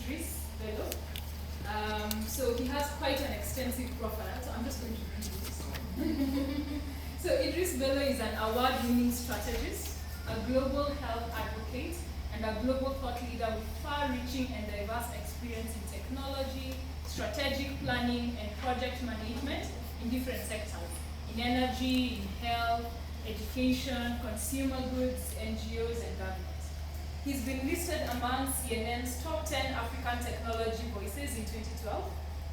Idris Bello. So he has quite an extensive profile, so I'm just going to read this. So Idris Bello is an award-winning strategist, a global health advocate, and a global thought leader with far-reaching and diverse experience in technology, strategic planning, and project management in different sectors, in energy, in health, education, consumer goods, NGOs, and government. He's been listed among CNN's top 10 African technology voices in 2012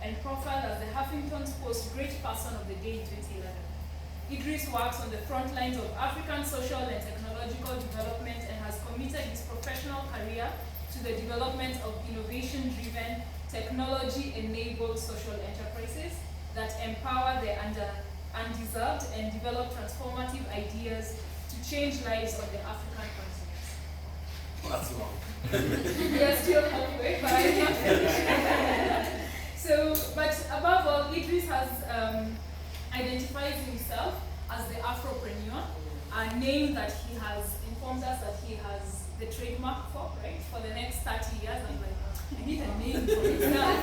and profiled as the Huffington Post Great Person of the Day in 2011. Idris works on the front lines of African social and technological development and has committed his professional career to the development of innovation-driven, technology-enabled social enterprises that empower the undeserved and develop transformative ideas to change lives of the African continent. That's long. We are still halfway, but I'm not finished. But above all, Idris has identifies himself as the Afropreneur, a name that he has informed us that he has the trademark for, right? For the next 30 years. I'm like, I need a name for it now.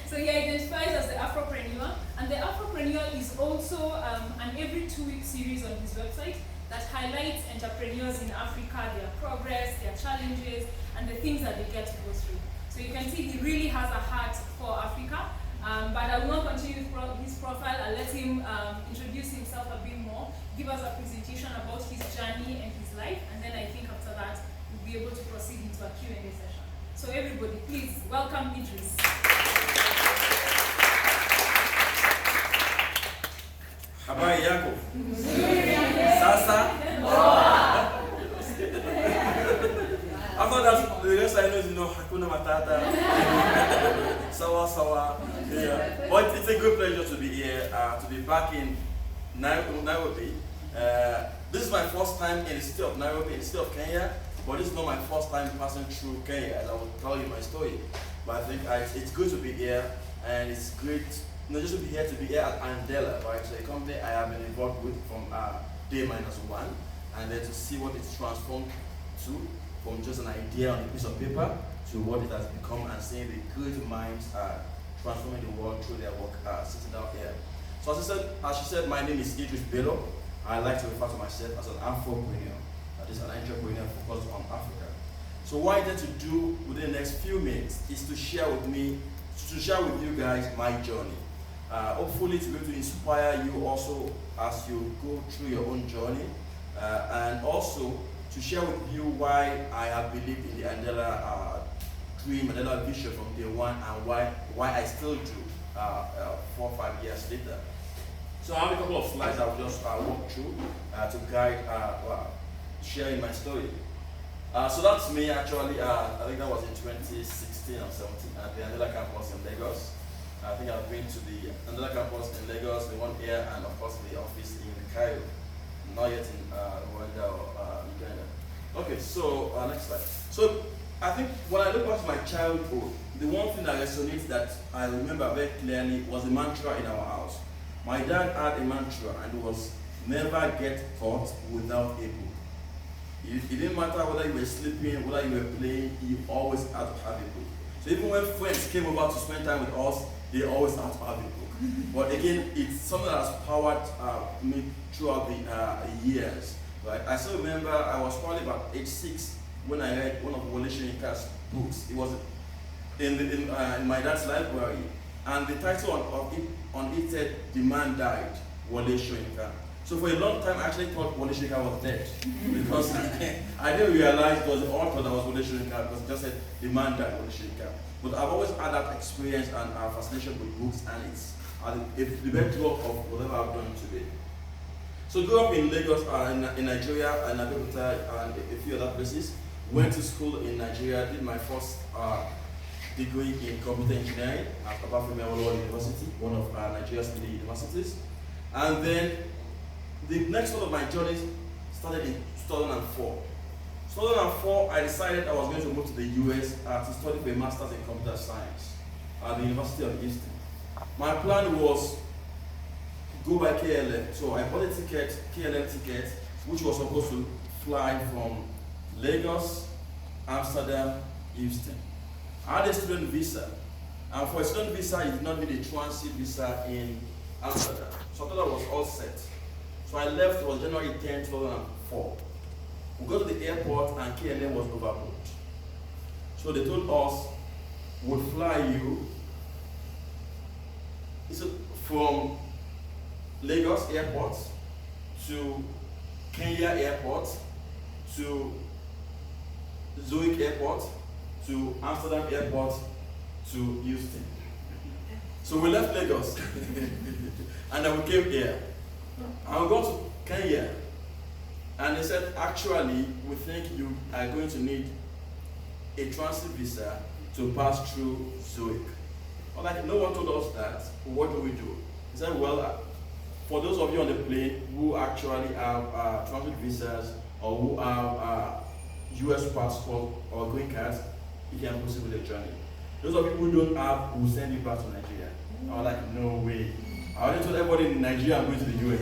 So he identifies as the Afropreneur, and the Afropreneur is also an every 2-week series on his website that highlights entrepreneurs in Africa, their progress, their challenges, and the things that they get to go through. So you can see he really has a heart for Africa, but I will not continue with his profile. I'll let him introduce himself a bit more, give us a presentation about his journey and his life, and then I think after that, we'll be able to proceed into a Q&A session. So everybody, please welcome Idris. Habari yako? Sasa? After that, the rest I know is, Hakuna Matata. Sawa Sawa. Yeah. But it's a good pleasure to be here, to be back in Nairobi. This is my first time in the city of Nairobi, in the city of Kenya. But this is not my first time passing through Kenya, and I will tell you my story. But I think it's good to be here, and it's great just to be here at Andela, right? So a company I have been involved with from day -1, and then to see what it's transformed to, from just an idea on a piece of paper to what it has become, and seeing the great minds transforming the world through their work sitting down here. So as she said, my name is Idris Bello. I like to refer to myself as an Afropreneur, that is an entrepreneur focused on Africa. So what I intend to do within the next few minutes is to share with you guys my journey. Hopefully to be able to inspire you also as you go through your own journey, and also to share with you why I have believed in the Andela dream, Andela vision from day one, and why I still do 4 or 5 years later. So I have a couple of slides I'll just walk through to guide sharing my story. So that's me actually. I think that was in 2016 or 17 at the Andela Campus in Lagos. I think I've been to the Andela Campus in Lagos, the one here, and of course the office in Cairo. Not yet in Rwanda or Uganda. Okay, so next slide. So I think when I look back to my childhood, the one thing that resonates that I remember very clearly was the mantra in our house. My dad had a mantra, and it was never get caught without a book. It didn't matter whether you were sleeping, whether you were playing, you always had to have a book. So even when friends came over to spend time with us, they always had to have a book. But again, it's something that has powered me throughout the years. Right? I still remember I was probably about age 6 when I read one of Wole Soyinka's books. It was in my dad's library, and the title on it said, "The Man Died, Wole Soyinka." So for a long time, I actually thought Wole Soyinka was dead, because I didn't realize it was the author that was Wole Soyinka, because it just said, "The Man Died, Wole Soyinka." But I've always had that experience and fascination with books, and it's the bedrock of whatever I've done today. So grew up in Lagos, in Nigeria, and Abeokuta, and a few other places. Went to school in Nigeria, did my first degree in computer engineering at Afropreneur University, one of Nigeria's leading universities. And then the next one of my journeys started in 2004. 2004, I decided I was going to move to the US to study for a master's in computer science at the University of Houston. My plan was go by KLM. So I bought a KLM ticket, which was supposed to fly from Lagos, Amsterdam, Houston. I had a student visa. And for a student visa, you did not need a transit visa in Amsterdam. So I thought that was all set. So I left, it was January 10, 2004. We got to the airport and KLM was overbooked. So they told us, we'll fly you from Lagos Airport to Kenya Airport to Zurich Airport to Amsterdam Airport to Houston. So we left Lagos and then we came here. And we got to Kenya and they said, actually, we think you are going to need a transit visa to pass through Zurich. But like, no one told us that. What do we do? He said, well, for those of you on the plane who actually have transit visas or who have US passport or green cards, you can proceed with the journey. Those of you who don't have, will send you back to Nigeria. I was like, no way. I already told everybody in Nigeria I'm going to the US.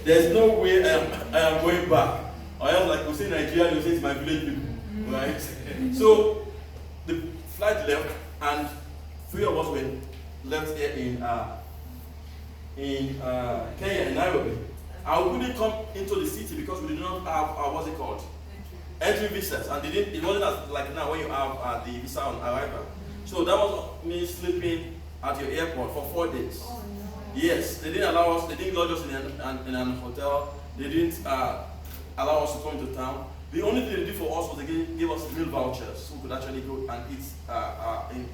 there's no way I'm going back. Or else, like we say in Nigeria, you say it's my village people, right? So the flight left, and 3 of us were left here in Kenya, in Nairobi. And we couldn't come into the city because we did not have what's it called? Entry visas, and it wasn't as like now when you have the visa on arrival. So that was me sleeping at your airport for 4 days. Oh, no. Yes, they didn't allow us. They didn't lodge us in an hotel. They didn't allow us to come to town. The only thing they did for us was they gave us meal vouchers so we could actually go and eat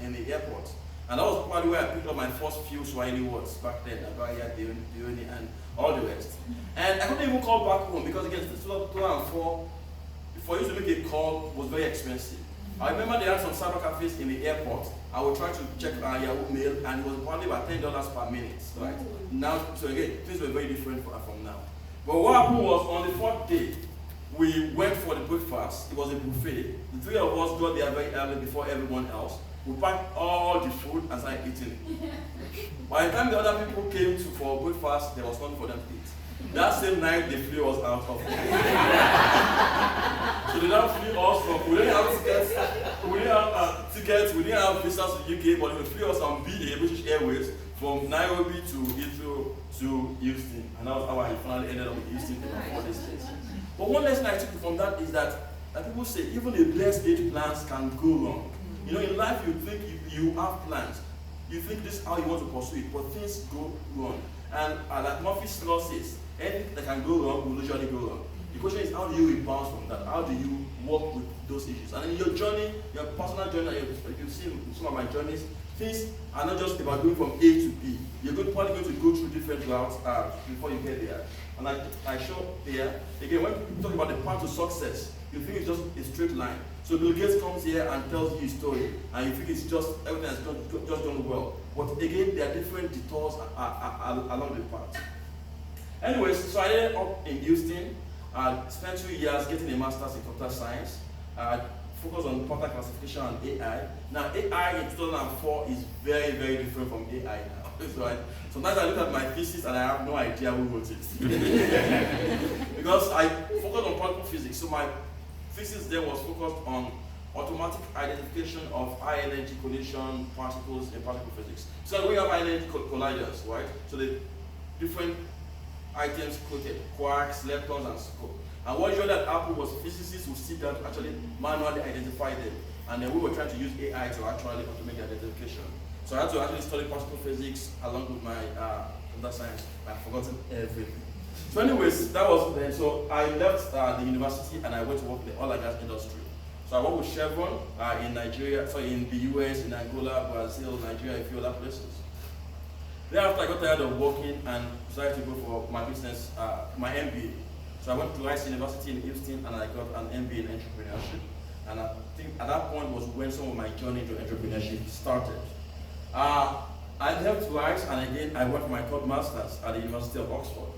in the airport. And that was probably where I picked up my first few Swahili words back then, Abaya, Dioni, and all the rest. And I couldn't even call back home because again, 2004, for you to make a call was very expensive. I remember they had some cyber cafes in the airport. I would try to check Yahoo Mail, and it was probably about $10 per minute. Right? Now, so again, things were very different from now. But what happened was on the 4th day, we went for the breakfast. It was a buffet. The 3 of us got there very early before everyone else. We packed all the food and started eating. By the time the other people came for breakfast, there was nothing for them to eat. That same night, they flew us out of here. So they now flew us from, we didn't have tickets, we didn't have visas to the UK, but they flew us on BA, British Airways, from Nairobi to Heathrow to Houston. And that was how I finally ended up in Houston for this days. But one lesson I took from that is that people say even the best laid plans can go wrong. You know, in life you think you have plans. You think this is how you want to pursue it, but things go wrong. And like Murphy's law says, anything that can go wrong will usually go wrong. The question is, how do you rebound from that? How do you work with those issues? And in your journey, your personal journey, you've seen some of my journeys, things are not just about going from A to B. You're probably going to go through different routes before you get there. And like I show here, again, when people talk about the path to success, you think it's just a straight line. So Bill Gates comes here and tells you his story, and you think it's just everything has just done well. But again, there are different detours along the path. Anyways, so I ended up in Houston. Spent 2 years getting a master's in computer science. Focused on pattern classification and AI. Now, AI in 2004 is very, very different from AI now. So sometimes I look at my thesis and I have no idea who wrote it. Because I focused on particle physics. So my thesis there was focused on automatic identification of high energy collision particles in particle physics. So we have high energy colliders, right? So the different items quoted, quarks, leptons, and so. And what usually happened was physicists would sit down to actually manually identify them. And then we were trying to use AI to actually automate the identification. So I had to actually study particle physics along with my computer science. I've forgotten everything. So anyways, that was then. So I left the university and I went to work in the oil and gas industry. So I worked with Chevron in Nigeria, so in the US, in Angola, Brazil, Nigeria, a few other places. Thereafter I got tired of working and decided to go for my business, my MBA. So I went to Rice University in Houston and I got an MBA in entrepreneurship. And I think at that point was when some of my journey to entrepreneurship started. I left Rice and again I went for my third master's at the University of Oxford,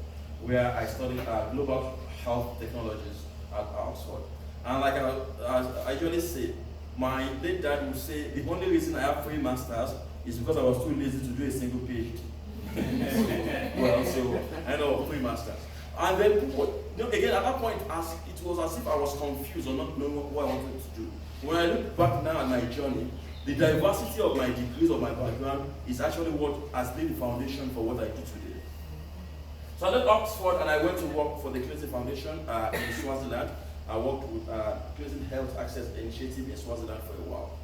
where I studied global health technologies at Oxford. And like I usually say, my late dad would say the only reason I have 3 masters is because I was too lazy to do a single PhD. Well, so I ended up with 3 masters. And then, again, at that point, it was as if I was confused or not knowing what I wanted to do. When I look back now at my journey, the diversity of my degrees, of my background, is actually what has been the foundation for what I do today. So I left Oxford and I went to work for the Clinton Foundation in Swaziland. I worked with Clinton Health Access Initiative in Swaziland for a while.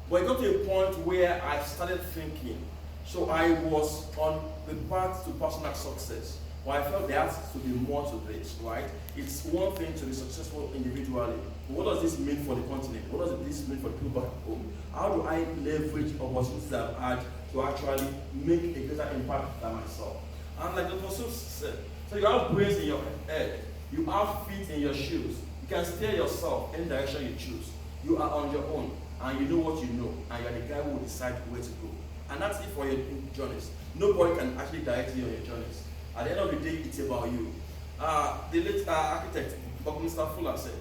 But it got to a point where I started thinking, so I was on the path to personal success. Well, I felt there has to be more to this, right? It's one thing to be successful individually. What does this mean for the continent? What does this mean for the people back home? How do I leverage opportunities that I've had to actually make a greater impact than myself? And like the person said, so you have brains in your head, you have feet in your shoes, you can steer yourself any direction you choose. You are on your own, and you know what you know, and you're the guy who will decide where to go. And that's it for your journeys. Nobody can actually direct you on your journeys. At the end of the day, it's about you. The late architect, Mr. Fuller, said,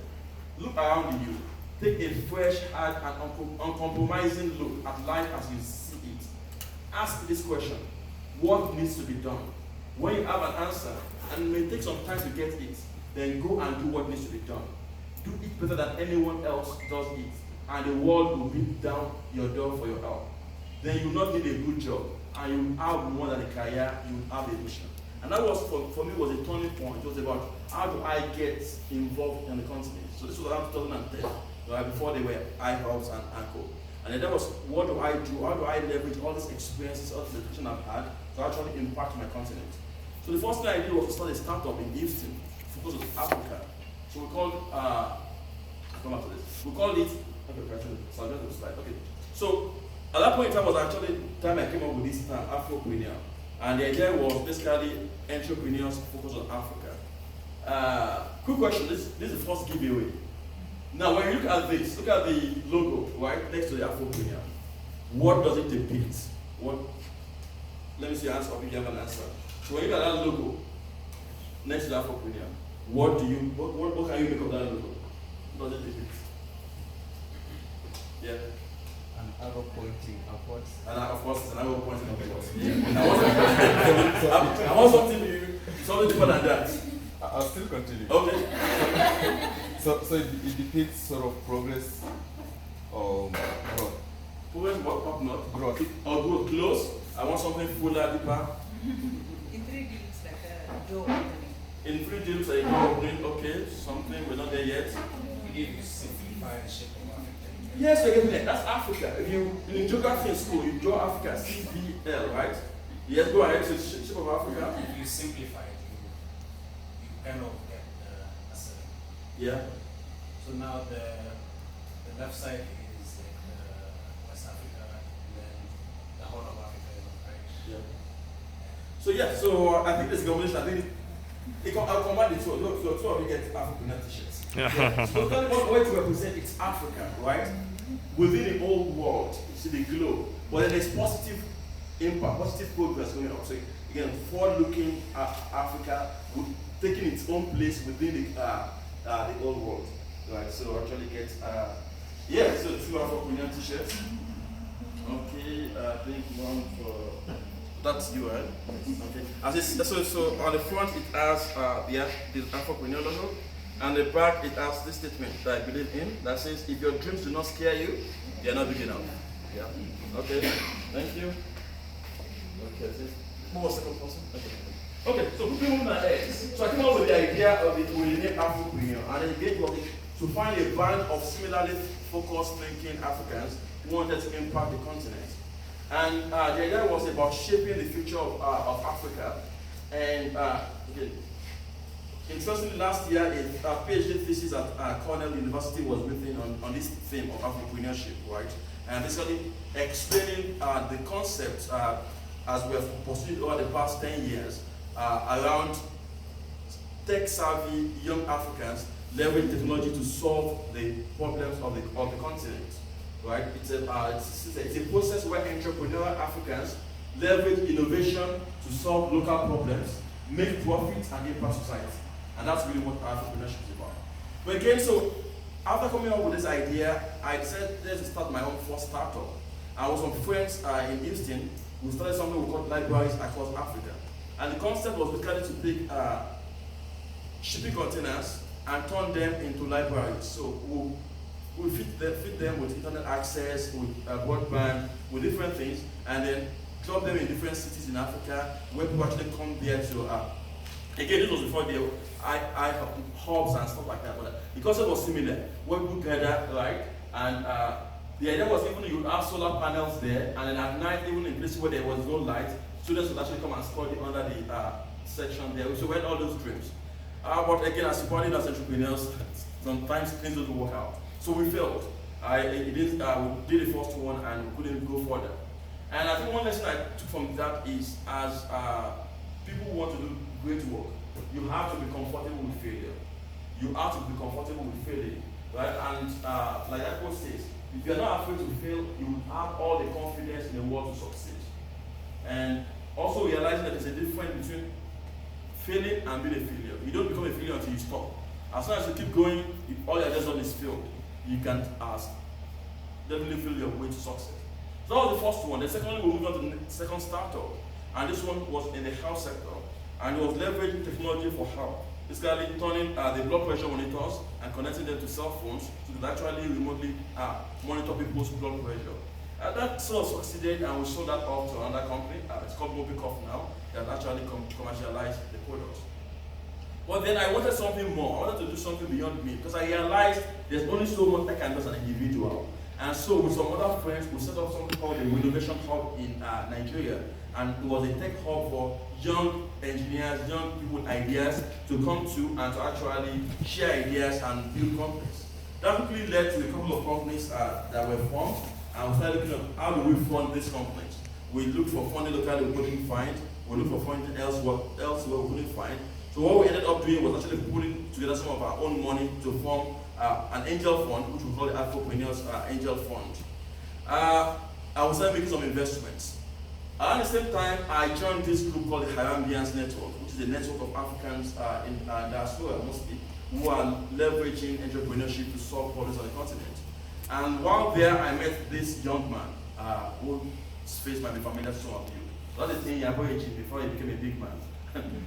look around you, take a fresh, hard, and uncompromising look at life as you see it. Ask this question, what needs to be done? When you have an answer, and it may take some time to get it, then go and do what needs to be done. Do it better than anyone else does it, and the world will beat down your door for your help. Then you will not need a good job, and you will have more than a career, you will have a mission. And that was, for me, was a turning point. It was about, how do I get involved in the continent? So this was around 2010, right, before they were iHubs and Anchor. And then that was, what do I do? How do I leverage all these experiences, all this education I've had to actually impact my continent? So the first thing I did was to start a startup in Houston, focused on Africa. So we called, I'll come after this. We called it, so I'll just do the slide. Okay. So at that point in time was actually the time I came up with this term, Afropreneur. And the idea was basically entrepreneurs focused on Africa. Quick question, this is the first giveaway. Now when you look at this, look at the logo, right, next to the Afropreneur. What does it depict? What? Let me see your answer, if you have an answer. So when you look at that logo, next to the Afropreneur, what can you make of that logo? What does it depict? Yeah. An arrow pointing upwards. And of course, it's an arrow pointing upwards. Yeah. I want something deeper than that. I'll still continue. Okay. So it depicts sort of progress or growth. Progress, what not? Growth. Or growth, close. I want something fuller, deeper. In 3D, it's like a door opening. In 3D, looks like a door opening. Okay, something, we're not there yet. If you simplify the shape of Africa. Yes, we're getting there. That's Africa. If you, in geography in school, you draw Africa, CBL, right? Yes, go ahead. So it's the shape of Africa. If you simplify it, you kind of get a certain. Yeah. So now the left side is like West Africa, and then the whole of Africa is on right. Yeah. So yeah, so I think this combination, I think I'll combine the two. So two of you get African t-shirts. Yeah. So tell me what way to represent it's Africa, right? Within the whole world, you see the globe. But then there's positive impact, positive progress going on. So again, forward-looking Africa, taking its own place within the whole world, right? So actually get yeah. So two Afropreneur t-shirts. Okay, I think one for. That's you, right? Okay. As it's, so on the front it has the Afropreneur logo, and the back it has this statement that I believe in that says, "If your dreams do not scare you, they are not big enough." Yeah. Okay. Thank you. Okay. Who was the second person? Okay. So quickly moving ahead. So I came up with the idea of it with the name Afropreneur, and the idea was to find a band of similarly focused thinking Africans who wanted to impact the continent. And the idea was about shaping the future of Africa. And interestingly, last year, a PhD thesis at Cornell University was written on this theme of entrepreneurship, right? And basically explaining the concept as we have pursued over the past 10 years around tech-savvy young Africans leveraging technology to solve the problems of the continent. Right? It's a process where entrepreneurial Africans leverage innovation to solve local problems, make profits, and impact society. And that's really what entrepreneurship is about. But again, so after coming up with this idea, I decided to start my own first startup. I was with some friends in Houston. We started something we called libraries across Africa. And the concept was basically to take shipping containers and turn them into libraries. So we'll fit them with internet access, with broadband, with different things, and then drop them in different cities in Africa where people actually come there to. Again, this was before the hubs and stuff like that, but the concept was similar. Where people gather, right, and the idea was even you would have solar panels there, and then at night, even in places where there was no light, students would actually come and study under the section there. So we had all those dreams. But again, as supporting as entrepreneurs, sometimes things don't work out. So we failed. We did the first one and we couldn't go further. And I think one lesson I took from that is, as people who want to do great work, you have to be comfortable with failure. You have to be comfortable with failing, right? And like that quote says, if you're not afraid to fail, you will have all the confidence in the world to succeed. And also realizing that there's a difference between failing and being a failure. You don't become a failure until you stop. As long as you keep going, if all you're just on is failed, you can't definitely feel your way to success. So that was the first one. The second one, we moved on to the second startup. And this one was in the health sector. And it was leveraging technology for health. Basically turning the blood pressure monitors and connecting them to cell phones so that actually remotely monitor people's blood pressure. And that sort of succeeded, and we sold that off to another company. It's called Mobicoff now, that actually commercialized the product. But then I wanted something more. I wanted to do something beyond me, because I realized there's only so much I can do as an individual. And so with some other friends, we set up something called the Innovation Hub in Nigeria. And it was a tech hub for young engineers, young people with ideas to come to and to actually share ideas and build companies. That quickly led to a couple of companies that were formed, and we started looking at how do we fund these companies. We looked for funding locally, we couldn't find. We looked for funding elsewhere we couldn't find. So what we ended up doing was actually putting together some of our own money to form an angel fund, which we call the Afropreneur's Angel Fund. I was making some investments. At the same time, I joined this group called the Harambians Network, which is a network of Africans in diaspora mostly, who are leveraging entrepreneurship to solve problems on the continent. And while there, I met this young man whose face might be familiar to some of you. That's the thing before he became a big man.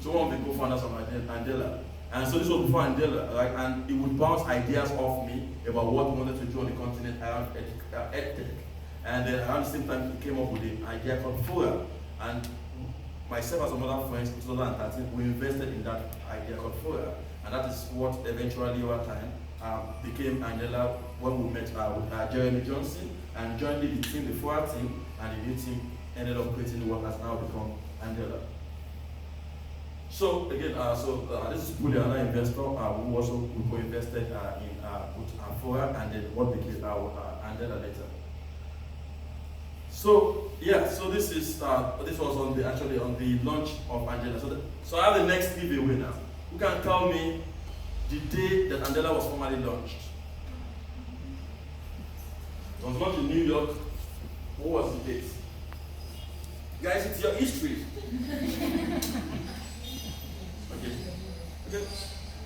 So one of the co-founders of Andela. And so this was before Andela, right? And he would bounce ideas off me about what we wanted to do on the continent around EdTech. And then around the same time, he came up with an idea called Fora. And myself and some other friends in 2013, we invested in that idea called Fora. And that is what eventually over time became Andela, when we met with Jeremy Johnson, and jointly between the Fora team and the new team ended up creating what has now become Andela. So again, this is Puli, another investor who also co-invested in Fora, and then what became Andela later. So yeah, so this was on the launch of Andela. So I have the next giveaway now. Who can tell me the day that Andela was formally launched? It was launched in New York. What was the date? Guys, it's your history.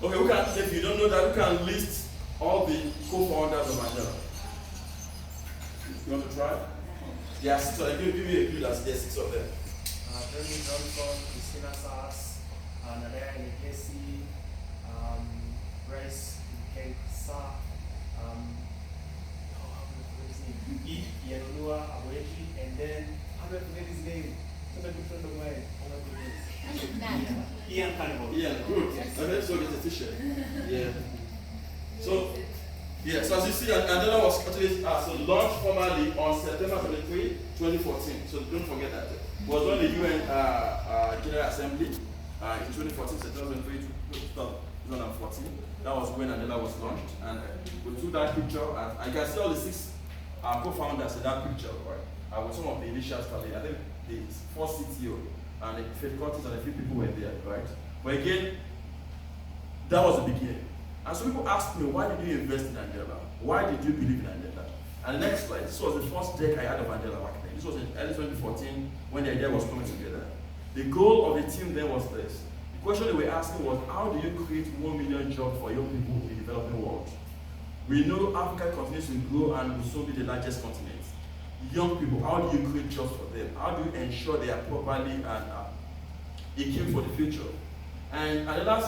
Okay, who can, if you don't know that, who can list all the co-founders of Andela? You want to try? There are 6 of them. Give me a clue, there's 6 of them. Jeremy Johnson, Christina Sass, Andrea Lekesi, Bryce Keksa, Yanunua Aweji, and then, how do I forget his name? Such a good friend of mine. Oh my goodness. Ian Cannibal. Ian, good. Okay, so get a t-shirt. Yeah. So as you see, Andela was actually launched formally on September 23, 2014. So don't forget that. It was on the UN General Assembly in 2014, September 23, 2014. That was when Andela was launched. And we took that picture, and I can see all the 6 co-founders in that picture, right? With some of the initials, I think the first CTO and the Faith Curtis and a few people were there, right? But again, that was the beginning. And so people asked me, why did you invest in Andela? Why did you believe in Andela? And the next slide, this was the first deck I had of Andela back then. This was in early 2014 when the idea was coming together. The goal of the team then was this. The question they were asking was, how do you create 1 million jobs for young people in the developing world? We know Africa continues to grow and will soon be the largest continent. Young people, how do you create jobs for them? How do you ensure they are properly and equipped for the future? And Andela's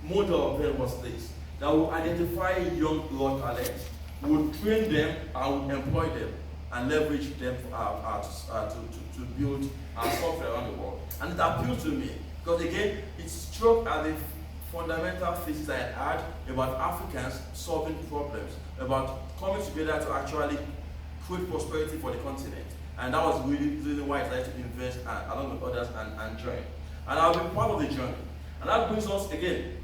model of them was this: that will identify young raw talents, will train them, and will employ them, and leverage them to build software around the world. And it appealed to me because, again, it struck at the fundamental thesis I had about Africans solving problems, about coming together to actually create prosperity for the continent. And that was really the reason why I decided to invest along with others and join. And I've been part of the journey. And that brings us, again,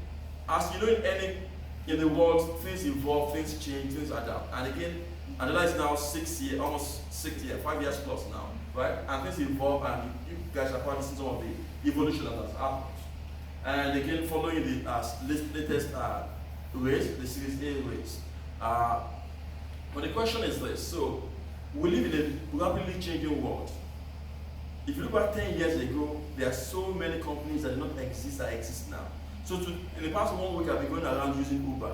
as you know, in the world, things evolve, things change, things adapt. And again, Andela is now 6 years, almost 6 years, 5 years plus now, right? And things evolve, and you guys are probably seeing some of the evolution that has happened. And again, following the latest race, the Series A race. But the question is this: so we live in a rapidly changing world. If you look back 10 years ago, there are so many companies that did not exist that exist now. So in the past 1 week, I've been going around using Uber.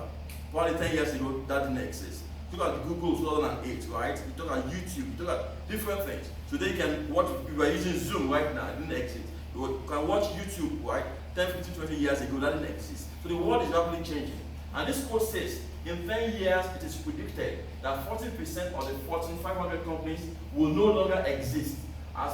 Probably 10 years ago, that didn't exist. You look at Google 2008, right? You look at YouTube, you look at different things. Today you can watch, you are using Zoom right now, it didn't exist. You can watch YouTube, right? 10, 15, 20 years ago, that didn't exist. So the world is rapidly changing. And this quote says, in 10 years, it is predicted that 40% of the Fortune 500 companies will no longer exist, as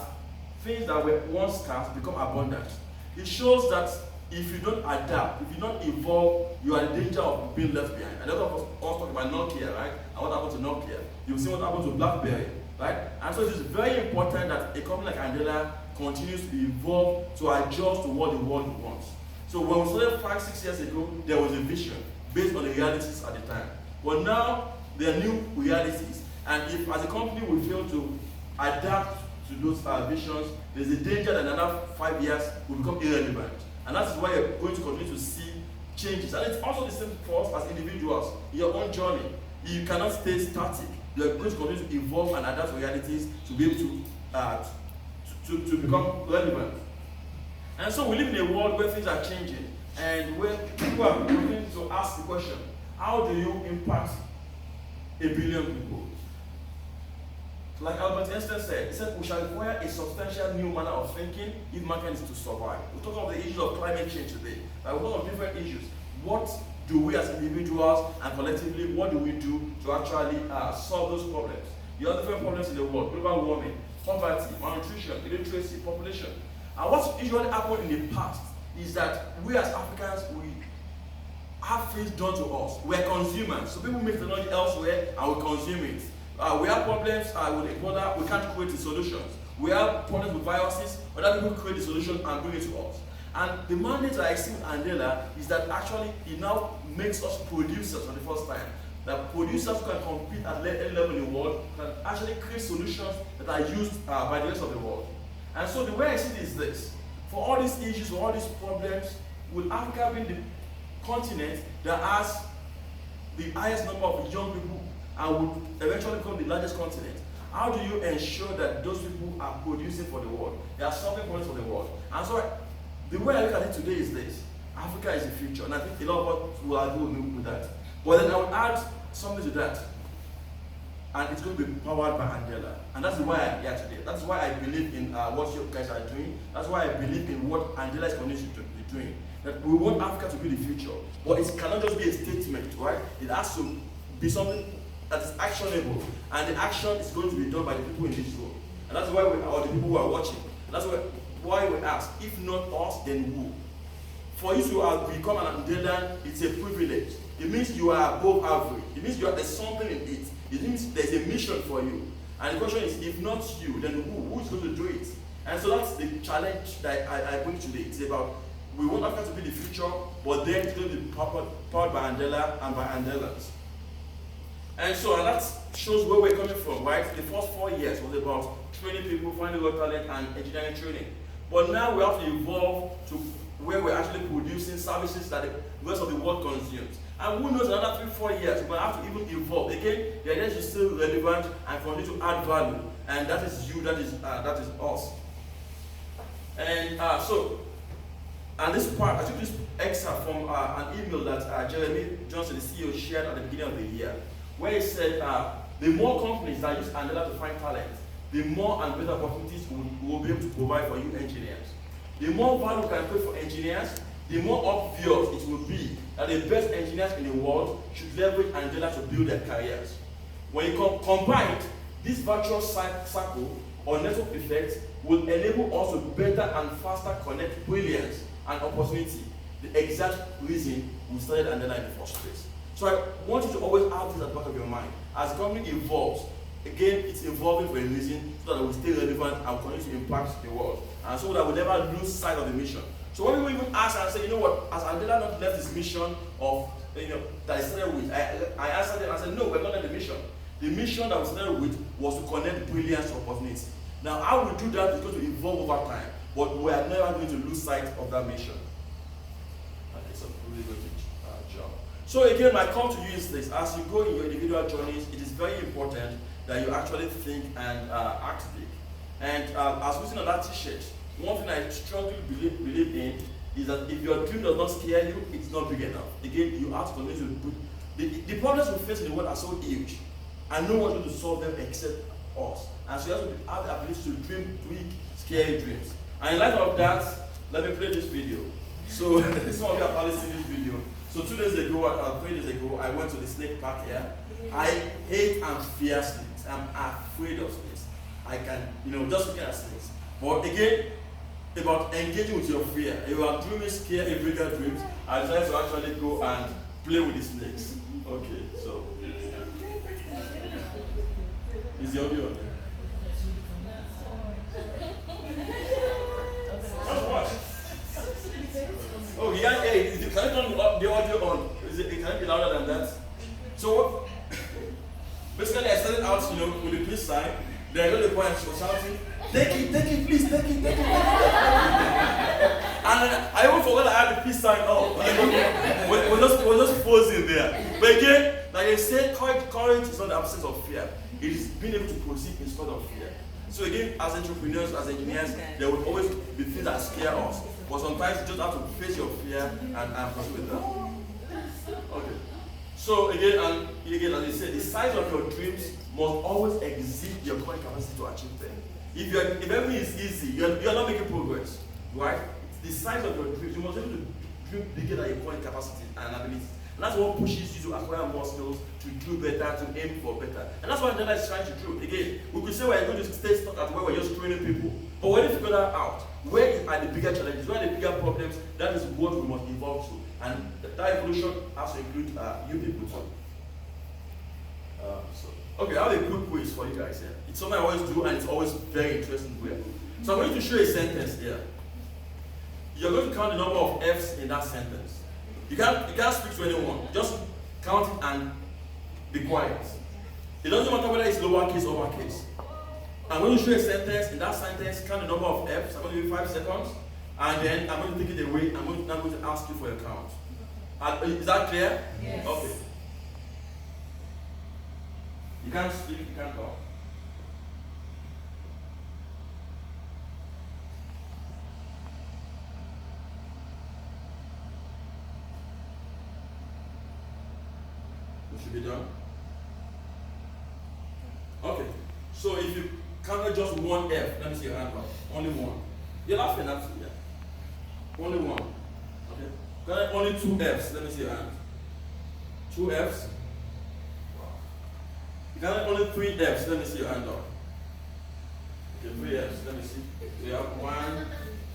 things that were once scarce become abundant. It shows that if you don't adapt, if you don't evolve, you are in danger of being left behind. And a lot of us talk about Nokia, right? And what happened to Nokia? You've seen what happened to BlackBerry, right? And so it is very important that a company like Andela continues to evolve to adjust to what the world wants. So when we started 5, 6 years ago, there was a vision based on the realities at the time. But now, there are new realities. And if as a company we fail to adapt to those visions, there's a danger that in another 5 years will become irrelevant. And that's why you're going to continue to see changes. And it's also the same for us as individuals. In your own journey, you cannot stay static. You're going to continue to evolve and adapt to realities to be able to become relevant. And so we live in a world where things are changing, and where people are beginning to ask the question: how do you impact 1 billion people? Like Albert Einstein said, he said, we shall require a substantial new manner of thinking if mankind is to survive. We talk about the issue of climate change today. Like, we talk of different issues. What do we as individuals and collectively, what do we do to actually solve those problems? There are different problems in the world: global warming, poverty, malnutrition, illiteracy, population. And what's usually happened in the past is that we as Africans, we have things done to us. We're consumers. So people make technology elsewhere and we consume it. We have problems with Ebola, we can't create the solutions. We have problems with viruses, other people create the solution and bring it to us. And the mandate that I see with Andela is that actually it now makes us producers for the first time. That producers who can compete at any level in the world can actually create solutions that are used by the rest of the world. And so the way I see it is this: for all these issues, for all these problems, will Africa be the continent that has the highest number of young people and would eventually become the largest continent? How do you ensure that those people are producing for the world? They are solving problems for the world. And so the way I look at it today is this: Africa is the future. And I think a lot of us will agree with me with that. But then I would add something to that. And it's going to be powered by Andela. And that's why I'm here today. That's why I believe in what you guys are doing. That's why I believe in what Andela is going to be doing. That we want Africa to be the future. But it cannot just be a statement, right? It has to be something that is actionable. And the action is going to be done by the people in this room. And that's why or the people who are watching. And that's why we ask, if not us, then who? For you to become an Andela, it's a privilege. It means you are above average. It means there's something in it. It means there's a mission for you. And the question is, if not you, then who is going to do it? And so that's the challenge that I bring today. It's about, we want Africa to be the future, but then it's going to be powered by Andela and by Andelans. And so that shows where we're coming from, right? The first 4 years was about training people, finding work talent, and engineering training. But now we have to evolve to where we're actually producing services that the rest of the world consumes. And who knows, another 3-4 years, we're going to have to even evolve. Again, the idea is still relevant and continue to add value. And that is you, that is us. And and this part, I took this excerpt from an email that Jeremy Johnson, the CEO, shared at the beginning of the year, where he said, the more companies that use Andela to find talent, the more and better opportunities we will be able to provide for you engineers. The more value we can create for engineers, the more obvious it will be that the best engineers in the world should leverage Andela to build their careers. When you combine this virtuous circle or network effect will enable us to better and faster connect brilliance and opportunity, the exact reason we started Andela in the first place. So I want you to always have this at the back of your mind. As the company evolves, again, it's evolving for a reason so that it will stay relevant and continue to impact the world. And so that we never lose sight of the mission. So when people even ask and say, you know what, has Andela not left his mission of, that I started with? I answered them and said, no, we're not left the mission. The mission that we started with was to connect brilliance to opportunity. Now, how we do that is going to evolve over time, but we are never going to lose sight of that mission. And it's a really good job. So again, my call to you is this: as you go in your individual journeys, it is very important that you actually think and act big. And as written on that t-shirt, one thing I strongly believe in is that if your dream does not scare you, it's not big enough. Again, you have to continue to put the problems we face in the world are so huge, and no one's going to solve them except us. And so you have to have the ability to dream big, scary dreams. And in light of that, let me play this video. So some of you have probably seen this video. So 2 days ago, 3 days ago, I went to the snake park here. I hate and fear snakes. I'm afraid of snakes. I can, just looking at snakes. But again, about engaging with your fear. If you are dreaming scary, bigger dreams, I decided to actually go and play with the snakes. Okay, so is the audio on there? Just watch. Oh, yeah, can you turn the audio on? Can it be louder than that? So, basically, I started out, with the peace sign. Then I got to the point and she was shouting, take it, please, take it. And I even forgot I had the peace sign up. We're just frozen there. But again, like I said, courage is not the absence of fear. It is being able to proceed in spite of fear. So again, as entrepreneurs, as engineers, there will always be things that scare us. But sometimes you just have to face your fear and proceed with that. Okay. So again, as I said, the size of your dreams must always exceed your current capacity to achieve them. If everything is easy, you're not making progress, right? The size of your dreams, you must be able to dream bigger than your current capacity and abilities. And that's what pushes you to acquire more skills, to do better, to aim for better. And that's what Andela is trying to do. Again, we could say we're going to stay stuck at where we're just training people. But when you figure that out, where are the bigger challenges, where are the bigger problems, that is what we must evolve to. And that evolution has to include you people too. Okay, I have a quick quiz for you guys here. It's something I always do, and it's always very interesting to hear. So I'm going to show you a sentence here. You're going to count the number of F's in that sentence. You can't speak to anyone. Just count it and be quiet. It doesn't matter whether it's lowercase or uppercase. I'm going to show you a sentence. In that sentence, count the number of F's. I'm going to give you 5 seconds. And then I'm going to take it away. I'm going to ask you for your count. Is that clear? Yes. Okay. You can't speak, you can't talk. We should be done. Okay. So if you counted just one F, let me see your hand up. Only one. You're laughing at me. Yeah. Only one. Okay. Counted only 2 F's. Let me see your hand. 2 F's. You got only 3 F's. Let me see your hand up. Okay, 3 F's. Let me see. So you have 1,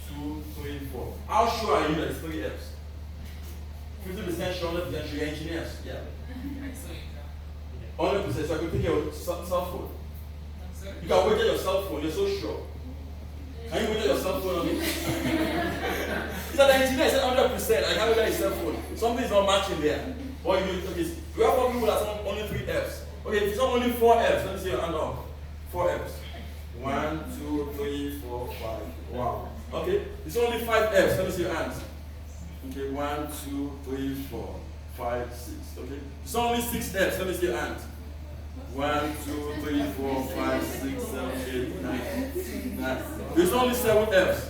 2, 3, 4. How sure are you that it's 3 F's? 50% sure, 100% sure. You're engineers. Yeah. 100%. So I can take your cell phone. You can wait on your cell phone. You're so sure. Can you wait on your cell phone on me? It's an engineer. Said 100%. I can't wait on your cell phone. Something is not matching there. Or you have 4 people that only 3 F's. Okay, if it's not only 4 F's, let me see your hand up. 4 F's. 1, 2, 3, 4, 5. Wow. Okay, it's only 5 F's. Let me see your hands. Okay, 1, 2, 3, 4, 5, 6. Okay, it's only 6 F's. Let me see your hands. 1, 2, 3, 4, 5, 6, 7, 8, 9. There's only 7 F's.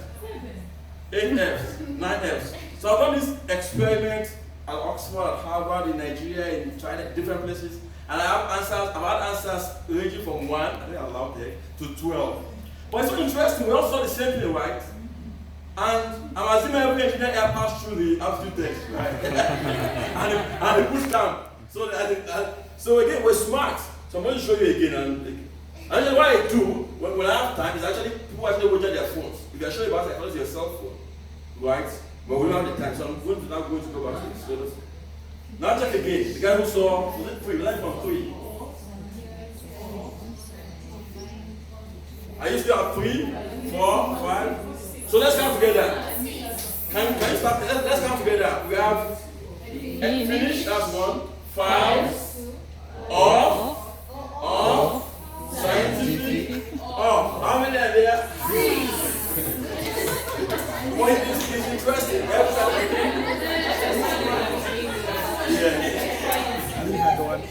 8 F's. 9 F's. So I've done this experiment at Oxford, at Harvard, in Nigeria, in China, different places. And I've had answers ranging from 1, I think I'm allowed there, to 12. But it's so interesting, we all saw the same thing, right? And I'm assuming every engineer here passed through the aptitude test, right? and the push camp. So again, we're smart. So I'm going to show you again. And actually, what I do when I have time is actually people actually watch their phones. If you're showing about psychology, your cell phone, right? But we don't have the time, so I'm not going to go back to this. So now check again. The guy who saw, was it 3? Line from 3. Are you still at 3, 4, 5? So let's count together. Can you start? Let's count together. We have finish, that's 1, 5, off, scientific, off. How many are there? 3. Well, it's interesting. Yeah.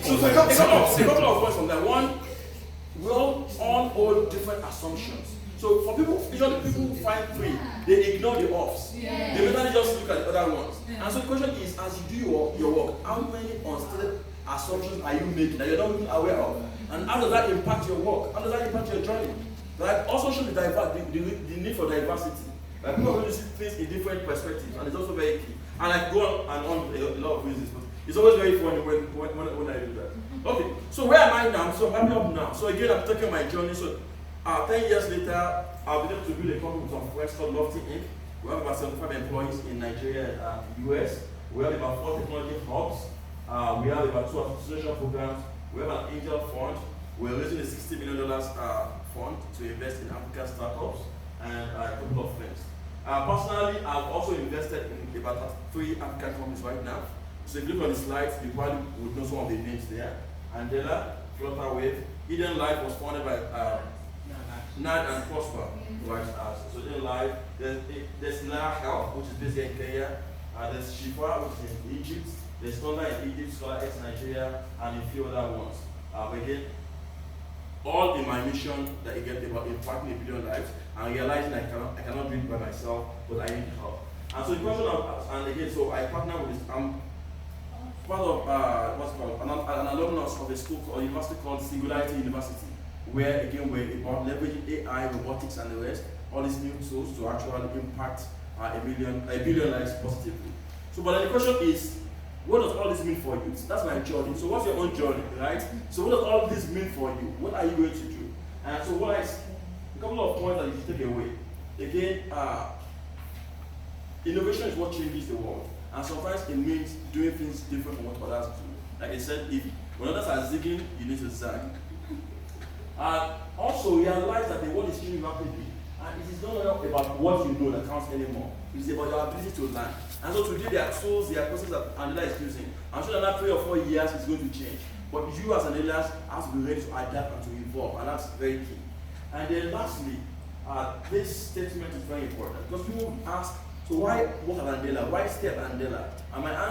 So a couple of points from that. One, we all hold different assumptions. So for people, usually people find 3, they ignore the offs. Yeah. They mainly just look at the other ones. Yeah. And so the question is, as you do your work, how many unstated assumptions are you making that you're not even aware of? And how does that impact your work? How does that impact your journey? Like also show the need for diversity. Like people are going to see things in different perspectives, and it's also very key. And I go on and on with a lot of reasons, but it's always very funny when I do that. Okay, so where am I now? So I'm up now. So again, I'm taking my journey. So 10 years later, I've been able to build a company with some friends called Lofty Inc. We have about 75 employees in Nigeria and US. We have about 4 technology hubs. We have about 2 association programs. We have an angel fund. We're raising a $60 million fund to invest in African startups and a couple of things. Personally, I've also invested in about 3 African companies right now. So if you look on the slides, you probably would know some of the names there. Andela, Flutterwave, Eden Life was founded by Nad and Prosper. Right? So Eden Life, there's Nara Health, which is based in Kenya. There's Shifa, which is in Egypt. There's Scholar in Egypt, Scholar X Nigeria, and a few other ones. Again, all in my mission that I get about impacting 1 billion lives and realizing I cannot do it by myself, but I need help. And so the question and again, so I partner with this. I'm part of what's called an alumnus of a school or university called Singularity University, where again we're about leveraging AI, robotics, and the rest, all these new tools to actually impact a billion lives positively. So, but then the question is, what does all this mean for you? That's my journey. So what's your own journey, right? So what does all this mean for you? What are you going to do? And so a couple of points that you should take away. Again, innovation is what changes the world. And sometimes it means doing things different from what others do. Like I said, when others are zigging, you need to zag. Also realize that the world is changing rapidly. And it is no longer about what you know that counts anymore. It's about your ability to learn. And so today there are tools, there are processes that Andela is using. I'm sure that in 3 or 4 years it's going to change. But you as Andela have to be ready to adapt and to evolve, and that's very key. And then lastly, this statement is very important because people ask, so why work at Andela? Why stay at Andela? And my